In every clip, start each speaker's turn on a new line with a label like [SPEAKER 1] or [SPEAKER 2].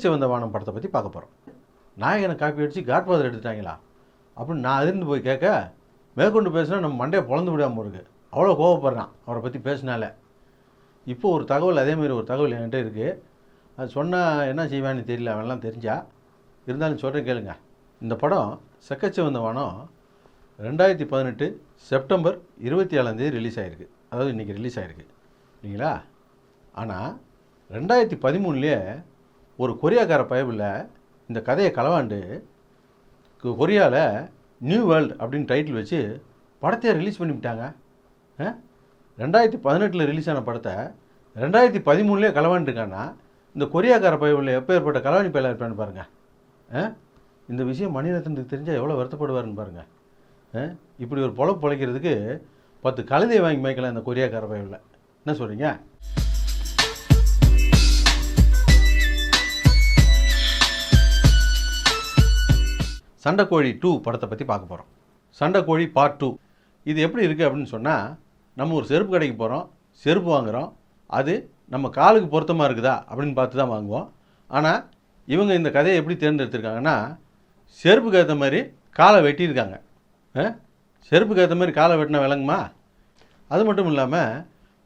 [SPEAKER 1] சிவந்த வானம் படத்தை பற்றி பார்க்க போகிறோம். நாயகனை காப்பி அடித்து காட்ஃபாதர் எடுத்துட்டாங்களா அப்படின்னு நான் அதிர்ந்து போய் கேட்க, மேற்கொண்டு பேசினா நம்ம மண்டையை பொழந்து விடாமல் இருக்கு. அவ்வளோ கோவப்படுறான் அவரை பற்றி பேசினால. இப்போது ஒரு தகவல், அதேமாரி ஒரு தகவல் என்கிட்ட இருக்குது. அது சொன்னால் என்ன செய்வான்னு தெரியல, அவன்லாம் தெரிஞ்சா. இருந்தாலும் சொல்கிறேன் கேளுங்க. இந்த படம் செக்கச்சிவந்த வானம் 2018 செப்டம்பர் 27 ரிலீஸ் ஆகிருக்கு. அதாவது இன்றைக்கி ரிலீஸ் ஆகிருக்கு இல்லைங்களா? ஆனால் 2013 ஒரு கொரியாக்கார பயபில் இந்த கதையை களவாண்டு கொரியாவில் நியூ வேர்ல்டு அப்படின்னு டைட்டில் வச்சு படத்தையே ரிலீஸ் பண்ணிவிட்டாங்க. 2018 ரிலீஸ் ஆன படத்தை 2013 களவாண்டுருக்கான்னா இந்த கொரியாக்கார பயபில் எப்போ ஏற்பட்ட களவாணி பயிலாக இருப்பான்னு பாருங்கள். இந்த விஷயம் மணிரத்னத்துக்கு தெரிஞ்சால் எவ்வளோ வருத்தப்படுவார்னு பாருங்கள். இப்படி ஒரு பொழப்பு பொழைக்கிறதுக்கு 10 கழுதையை வாங்கி மேய்க்கலாம் இந்த கொரியாக்கார பயபில். என்ன சொல்கிறீங்க? சண்டைக்கோழி 2 படத்தை பற்றி பார்க்க போகிறோம். சண்டைக்கோழி பார்ட் 2. இது எப்படி இருக்குது அப்படின்னு சொன்னால், நம்ம ஒரு செருப்பு கடைக்கு போகிறோம், செருப்பு வாங்குகிறோம். அது நம்ம காலுக்கு பொருத்தமாக இருக்குதா அப்படின்னு பார்த்து தான் வாங்குவோம். ஆனால் இவங்க இந்த கதையை எப்படி தேர்ந்தெடுத்திருக்காங்கன்னா, செருப்புக்கு ஏற்ற மாதிரி காலை வெட்டியிருக்காங்க. செருப்புக்கு ஏற்ற மாதிரி காலை வெட்டினா விளங்குமா? அது மட்டும் இல்லாமல்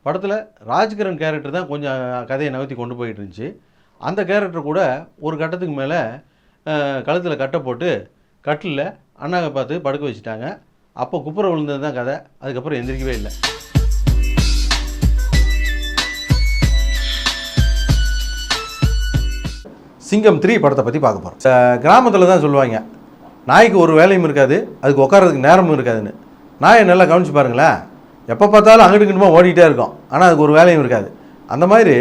[SPEAKER 1] படத்தில் ராஜ்கிரண் கேரக்டர் தான் கொஞ்சம் கதையை நகர்த்தி கொண்டு போயிட்டு இருந்துச்சு. அந்த கேரக்டர் கூட ஒரு கட்டத்துக்கு மேலே கழுத்தில் கட்டை போட்டு கட்டிலில் அண்ணாவை பார்த்து படுக்க வச்சுட்டாங்க. அப்போ குப்புற விழுந்தது தான் கதை. அதுக்கப்புறம் எந்திரிக்கவே இல்லை. சிங்கம் 3 படத்தை பற்றி பார்க்க போகிறோம். கிராமத்தில் தான் சொல்லுவாங்க, நாய்க்கு ஒரு வேலையும் இருக்காது, அதுக்கு உட்காரதுக்கு நேரமும் இருக்காதுன்னு. நாயை நல்லா கவனித்து பாருங்களேன், எப்போ பார்த்தாலும் அங்கிட்டு இங்கிட்டுமா ஓடிக்கிட்டே இருக்கும், ஆனால் அதுக்கு ஒரு வேலையும் இருக்காது. அந்த மாதிரி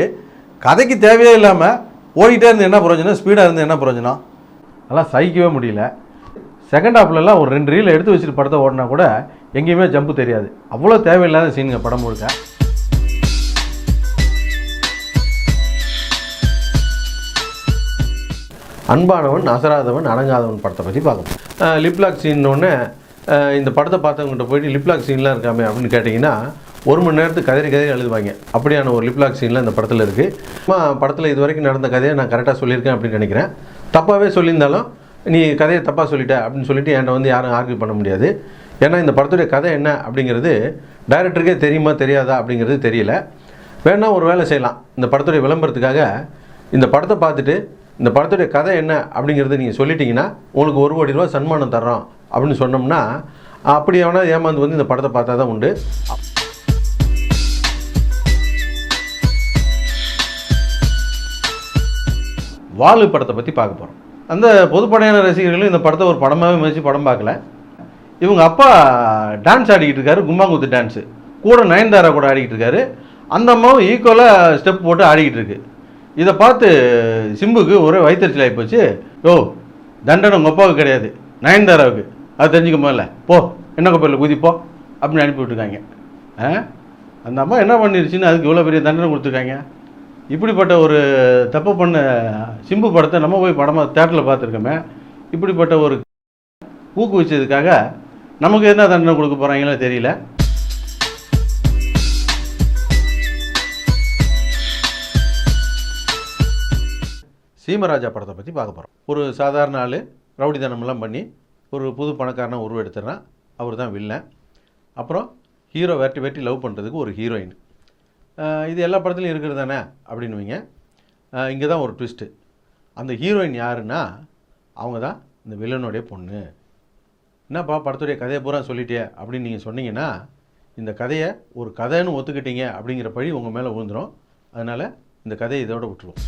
[SPEAKER 1] கதைக்கு தேவையே இல்லாமல் ஓடிக்கிட்டே இருந்து என்ன பிரயோஜனம், ஸ்பீடாக இருந்து என்ன பிரயோஜனம்? அதெல்லாம் சகிக்கவே முடியல. செகண்ட் ஹாஃப்லலாம் ஒரு 2 ரீலை எடுத்து வச்சுட்டு படத்தை ஓடினா கூட எங்கேயுமே ஜம்பு தெரியாது. அவ்வளோ தேவையில்லாத சீனுங்க படம் முழுக்க. அன்பானவன் அசராதவன் அடங்காதவன் படத்தை பற்றி பார்க்கணும். லிப்லாக் சீன்னொன்னே இந்த படத்தை பார்த்தவங்ககிட்ட போயிட்டு லிப்லாக் சீன்லாம் இருக்காமே அப்படின்னு கேட்டிங்கன்னா 1 மணி நேரத்துக்கு கதறி எழுதுவாங்க. அப்படியான ஒரு லிப்லாக் சீன்லாம் இந்த படத்தில் இருக்குது. படத்தில் இது வரைக்கும் நடந்த கதையை நான் கரெக்டாக சொல்லியிருக்கேன் அப்படின்னு நினைக்கிறேன். தப்பாகவே சொல்லியிருந்தாலும் நீ கதையை தப்பாக சொல்லிட்ட அப்படின்னு சொல்லிட்டு என்கிட்ட வந்து யாரும் ஆர்கியூ பண்ண முடியாது. ஏன்னா இந்த படத்துடைய கதை என்ன அப்படிங்கிறது டைரக்டருக்கே தெரியுமா தெரியாதா அப்படிங்கிறது தெரியல. வேணா ஒரு வேலை செய்யலாம். இந்த படத்துடைய விளம்பரத்துக்காக இந்த படத்தை பார்த்துட்டு இந்த படத்துடைய கதை என்ன அப்படிங்கிறது நீங்கள் சொல்லிட்டீங்கன்னா உங்களுக்கு 1 கோடி ரூபா சன்மானம் தர்றோம் அப்படின்னு சொன்னோம்னா, அப்படி எவனா ஏமாந்து வந்து இந்த படத்தை பார்த்தா தான் உண்டு. வாலு படத்தை பற்றி பார்க்க போகிறோம். அந்த பொதுப்படையான ரசிகர்களும் இந்த படத்தை ஒரு படமாகவே முயற்சி படம் பார்க்கல. இவங்க அப்பா டான்ஸ் ஆடிக்கிட்டு இருக்காரு, கும்பாங்குத்து டான்ஸு. கூட நயன்தாரா கூட ஆடிக்கிட்டு இருக்காரு. அந்த அம்மாவும் ஈக்குவலாக ஸ்டெப் போட்டு ஆடிக்கிட்டு இருக்கு. இதை பார்த்து சிம்புக்கு ஒரே வயிற்றுச்சல் ஆகி போச்சு. தண்டனை உங்கள் அப்பாவுக்கு கிடையாது, நயன்தாராவுக்கு. அது தெரிஞ்சுக்க போதில்ல, போ என்ன கோப்பையில் குதிப்போ அப்படின்னு அனுப்பி விட்டுருக்காங்க. அந்த அம்மா என்ன பண்ணிருச்சுன்னு அதுக்கு இவ்வளோ பெரிய தண்டனை கொடுத்துருக்காங்க. இப்படிப்பட்ட ஒரு தப்பு பண்ண சிம்பு படத்தை நம்ம போய் படமாக தேட்டரில் பார்த்துருக்கோமே. இப்படிப்பட்ட ஒரு ஊக்குவிச்சதுக்காக நமக்கு என்ன தண்டனை கொடுக்க போகிறாங்களோ தெரியல. சீமராஜா படத்தை பற்றி பார்க்க போகிறோம். ஒரு சாதாரண ஆள் ரவுடித்தனமெல்லாம் பண்ணி ஒரு புது பணக்காரனை உருவெடுத்துறான். அவர் தான் வில்லன். அப்புறம் ஹீரோ வெட்டி லவ் பண்ணுறதுக்கு ஒரு ஹீரோயின். இது எல்லா படத்துலையும் இருக்கிறது தானே அப்படின்னுவீங்க. இங்கே தான் ஒரு ட்விஸ்ட்டு. அந்த ஹீரோயின் யாருன்னா அவங்க தான் இந்த வில்லனுடைய பொண்ணு. என்னப்பா படத்துடைய கதையை பூரா சொல்லிட்டே அப்படின்னு நீங்கள் சொன்னீங்கன்னா, இந்த கதையை ஒரு கதைன்னு ஒத்துக்கிட்டீங்க அப்படிங்கிற பழி உங்கள் மேலே விழுந்துடும். அதனால் இந்த கதையை இதோட விட்டுருவோம்.